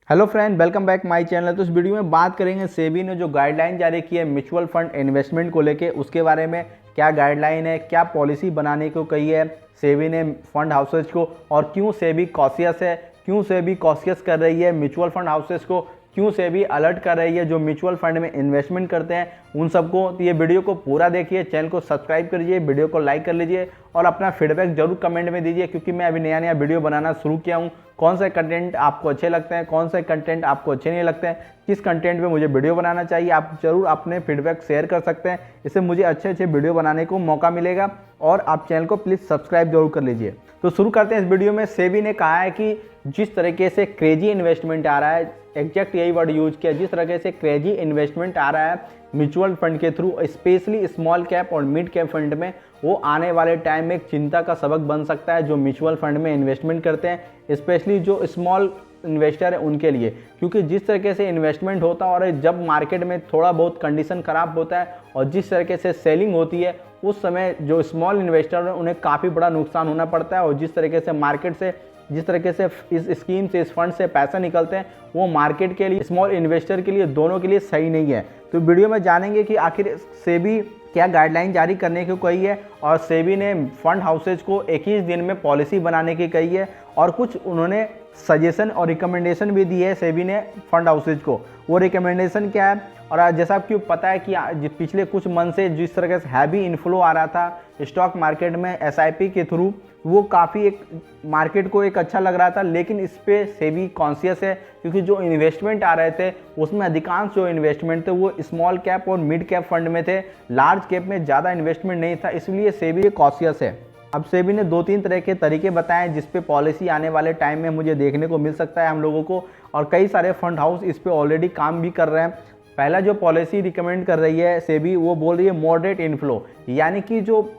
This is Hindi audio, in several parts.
Hello friend, welcome back my channel. तो इस वीडियो में बात करेंगे सेबी ने जो गाइडलाइन जारी की है म्यूचुअल फंड इन्वेस्टमेंट को लेके, उसके बारे में क्या गाइडलाइन है, क्या पॉलिसी बनाने को कही है सेबी ने फंड हाउसेज को, और क्यों सेबी कॉशियस है, क्यों सेबी कॉशियस कर रही है म्यूचुअल फंड हाउसेज को, क्यों सेबी अलर्ट कर रही है जो म्यूचुअल फंड में इन्वेस्टमेंट करते हैं उन सबको। तो ये वीडियो को पूरा देखिए, चैनल को सब्सक्राइब करिए, वीडियो को लाइक कर लीजिए और अपना फीडबैक जरूर कमेंट में दीजिए, क्योंकि मैं अभी नया वीडियो बनाना शुरू किया हूँ। कौन से कंटेंट आपको अच्छे लगते हैं, कौन से कंटेंट आपको अच्छे नहीं लगते हैं, किस कंटेंट पे मुझे वीडियो बनाना चाहिए, आप जरूर अपने फीडबैक शेयर कर सकते हैं। इससे मुझे अच्छे अच्छे वीडियो बनाने को मौका मिलेगा और आप चैनल को प्लीज़ सब्सक्राइब जरूर कर लीजिए। तो शुरू करते हैं इस वीडियो में। सेबी ने कहा है कि जिस तरीके से क्रेजी इन्वेस्टमेंट आ रहा है, एग्जैक्ट यही वर्ड यूज किया, जिस तरीके से क्रेजी इन्वेस्टमेंट आ रहा है म्यूचुअल फंड के थ्रू, स्पेशली स्मॉल कैप और मिड कैप फंड में, वो आने वाले टाइम में एक चिंता का सबक बन सकता है जो म्यूचुअल फंड में इन्वेस्टमेंट करते हैं, स्पेशली जो स्मॉल इन्वेस्टर है उनके लिए। क्योंकि जिस तरीके से इन्वेस्टमेंट होता है और जब मार्केट में थोड़ा बहुत कंडीशन खराब होता है और जिस तरीके से सेलिंग होती है, उस समय जो स्मॉल इन्वेस्टर है उन्हें काफ़ी बड़ा नुकसान होना पड़ता है। और जिस तरीके से मार्केट से, जिस तरीके से इस स्कीम से, इस फंड से पैसा निकलते हैं, वो मार्केट के लिए, स्मॉल इन्वेस्टर के लिए, दोनों के लिए सही नहीं है। तो वीडियो में जानेंगे कि आखिर सेबी क्या गाइडलाइन जारी करने की कही है, और सेबी ने फंड हाउसेज को 21 दिन में पॉलिसी बनाने की कही है, और कुछ उन्होंने सजेशन और रिकमेंडेशन भी दी है सेबी ने फंड हाउसेज को। वो रिकमेंडेशन क्या है, और जैसा आपको पता है कि पिछले कुछ मंथ से जिस तरह से हैवी इन्फ्लो आ रहा था स्टॉक मार्केट में एसआईपी के थ्रू, वो काफ़ी एक मार्केट को एक अच्छा लग रहा था। लेकिन इस पे सेबी कॉन्शियस है, क्योंकि जो इन्वेस्टमेंट आ रहे थे उसमें अधिकांश जो इन्वेस्टमेंट थे वो स्मॉल कैप और मिड कैप फंड में थे, लार्ज कैप में ज़्यादा इन्वेस्टमेंट नहीं था, इसलिए सेबी कॉन्शियस है। अब सेबी ने 2-3 तरह के तरीके बताए जिस पे पॉलिसी आने वाले टाइम में मुझे देखने को मिल सकता है हम लोगों को, और कई सारे फंड हाउस इस पे ऑलरेडी काम भी कर रहे हैं। पहला जो पॉलिसी रिकमेंड कर रही है सेबी, वो बोल रही है मॉडरेट इनफ्लो, यानी कि जो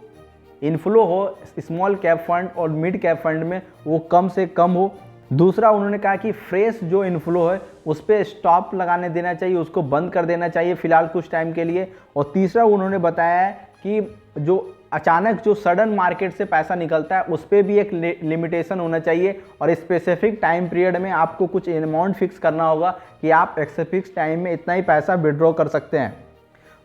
इनफ्लो हो स्मॉल कैप फंड और मिड कैप फंड में वो कम से कम हो। दूसरा, उन्होंने कहा कि फ्रेश जो इनफ्लो है उस पर स्टॉप लगाने देना चाहिए, उसको बंद कर देना चाहिए फिलहाल कुछ टाइम के लिए। और तीसरा, उन्होंने बताया है कि जो अचानक जो सडन मार्केट से पैसा निकलता है उस पर भी एक लिमिटेशन होना चाहिए, और स्पेसिफिक टाइम पीरियड में आपको कुछ अमाउंट फिक्स करना होगा कि आप फिक्स टाइम में इतना ही पैसा विड्रॉ कर सकते हैं।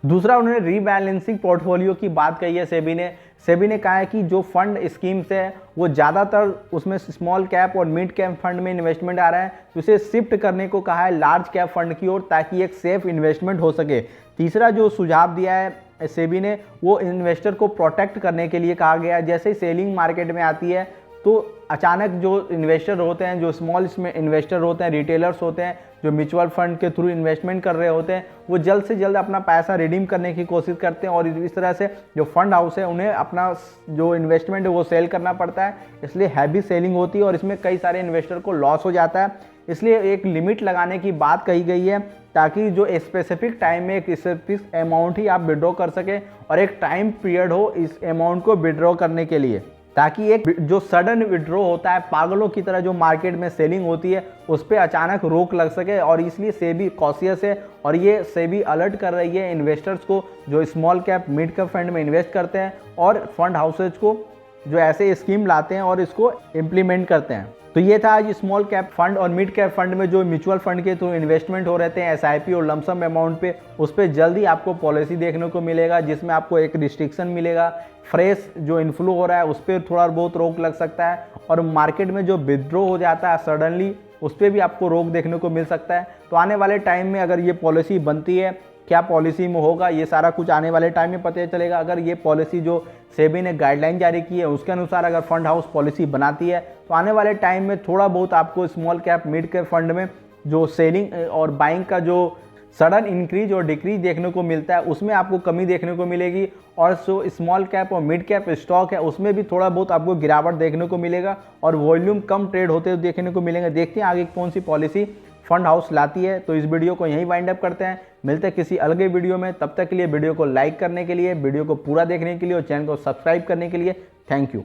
दूसरा, उन्होंने रीबैलेंसिंग पोर्टफोलियो की बात कही है सेबी ने कहा है कि जो फंड स्कीम्स है वो ज़्यादातर उसमें स्मॉल कैप और मिड कैप फंड में इन्वेस्टमेंट आ रहा है, तो उसे शिफ्ट करने को कहा है लार्ज कैप फंड की ओर, ताकि एक सेफ इन्वेस्टमेंट हो सके। तीसरा जो सुझाव दिया है सेबी ने, वो इन्वेस्टर को प्रोटेक्ट करने के लिए कहा गया है। जैसे ही सेलिंग मार्केट में आती है तो अचानक जो इन्वेस्टर होते हैं, जो स्मॉल इसमें इन्वेस्टर होते हैं, रिटेलर्स होते हैं, जो म्यूचुअल फंड के थ्रू इन्वेस्टमेंट कर रहे होते हैं, वो जल्द से जल्द अपना पैसा रिडीम करने की कोशिश करते हैं, और इस तरह से जो फंड हाउस है उन्हें अपना जो इन्वेस्टमेंट है वो सेल करना पड़ता है, इसलिए हैवी सेलिंग होती है और इसमें कई सारे इन्वेस्टर को लॉस हो जाता है। इसलिए एक लिमिट लगाने की बात कही गई है, ताकि जो स्पेसिफिक टाइम में एक स्पेसिफिक अमाउंट ही आप विड्रॉ कर सकें, और एक टाइम पीरियड हो इस अमाउंट को विड्रॉ करने के लिए, ताकि एक जो सडन विड्रॉ होता है, पागलों की तरह जो मार्केट में सेलिंग होती है, उस पर अचानक रोक लग सके। और इसलिए सेबी कॉशियस है, और ये सेबी अलर्ट कर रही है इन्वेस्टर्स को जो small cap mid cap fund में इन्वेस्ट करते हैं, और फंड हाउसेज को जो ऐसे स्कीम लाते हैं और इसको इम्प्लीमेंट करते हैं। तो ये था आज स्मॉल कैप फंड और मिड कैप फंड में जो म्यूचुअल फंड के थ्रू इन्वेस्टमेंट हो रहे थे एसआईपी और लमसम अमाउंट पे, उस पर जल्दी आपको पॉलिसी देखने को मिलेगा, जिसमें आपको एक रिस्ट्रिक्शन मिलेगा। फ्रेश जो इन्फ्लो हो रहा है उस पर थोड़ा बहुत रोक लग सकता है, और मार्केट में जो विड्रॉ हो जाता है सडनली, उस पर भी आपको रोक देखने को मिल सकता है। तो आने वाले टाइम में अगर ये पॉलिसी बनती है, क्या पॉलिसी में होगा, ये सारा कुछ आने वाले टाइम में पता चलेगा। अगर ये पॉलिसी जो सेबी ने गाइडलाइन जारी की है उसके अनुसार अगर फंड हाउस पॉलिसी बनाती है, तो आने वाले टाइम में थोड़ा बहुत आपको small cap mid cap fund में जो सेलिंग और बाइंग का जो सडन इंक्रीज और डिक्रीज देखने को मिलता है, उसमें आपको कमी देखने को मिलेगी, और जो स्मॉल कैप और मिड कैप स्टॉक है उसमें भी थोड़ा बहुत आपको गिरावट देखने को मिलेगा, और वॉल्यूम कम ट्रेड होते हुए देखने को मिलेंगे। देखते हैं आगे कौन सी पॉलिसी फंड हाउस लाती है। तो इस वीडियो को यहीं वाइंड अप करते हैं, मिलते हैं किसी अलग वीडियो में। तब तक के लिए वीडियो को लाइक करने के लिए, वीडियो को पूरा देखने के लिए और चैनल को सब्सक्राइब करने के लिए थैंक यू।